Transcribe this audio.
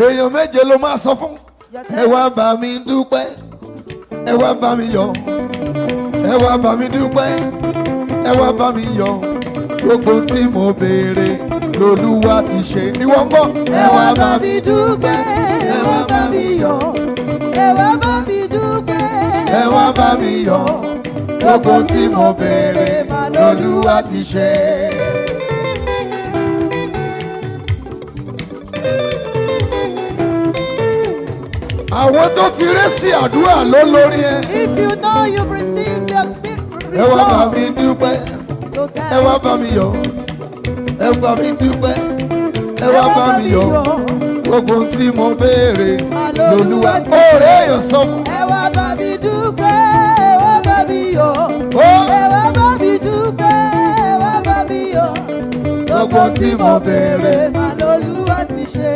èèyàn méje ló máa sọ fún. Ẹ wá bá mi dúpẹ́, ẹ wá bá mi yọ̀, ẹ wá bá mi dúpẹ́, ẹ wá bá mi yọ̀, gbogbo tí mo béèrè l'Olúwa ti ṣe. Ìwọ ń gbọ́. Ẹ wá bá mi dúpẹ́, ẹ wá bá mi yọ̀, ẹ wá bá mi dúpẹ́, ẹ wá bá mi yọ̀, gbogbo tí mo béèrè l'Olúwa ti ṣe. Àwọn tó ti ré sí àdúrà ló lórí ẹ. If you know you've received your big result. Ẹ wá bá mi dúpẹ́, ẹ wá bá mi yọ̀, ẹ wá bá mi dúpẹ́, ẹ wá bá mi yọ̀, gbogbo tí mo béèrè l'Olúwa. Òòrè èèyàn sọ fún. Ẹ wá bá mi dúpẹ́, ẹ wá bá mi yọ̀, ẹ wá bá mi dúpẹ́, ẹ wá bá mi yọ̀, gbogbo tí mo béèrè l'Olúwa ti ṣe.